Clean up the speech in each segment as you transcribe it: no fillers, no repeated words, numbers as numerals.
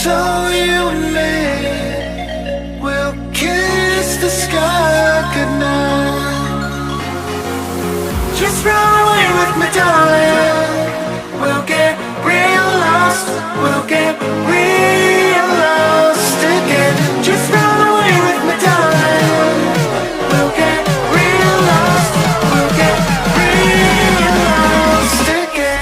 so you and me will kiss the sky goodnight. Just run away with me, darling. We'll get real lost. We'll get real lost again. Just run away with me, darling. We'll get real lost. We'll get real lost again.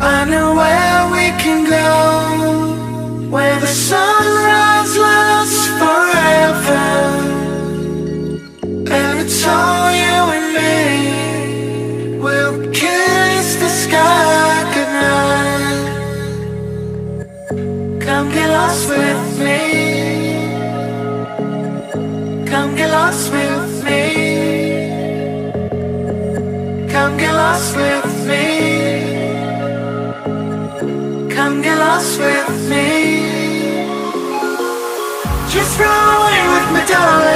I know where we can go, where the sunrise lasts forever. And it's all you and me. We'll kiss the sky goodnight. Come get lost with me. Come get lost with me. Come get lost with me. Come get lost with me. Just run away with me, darling.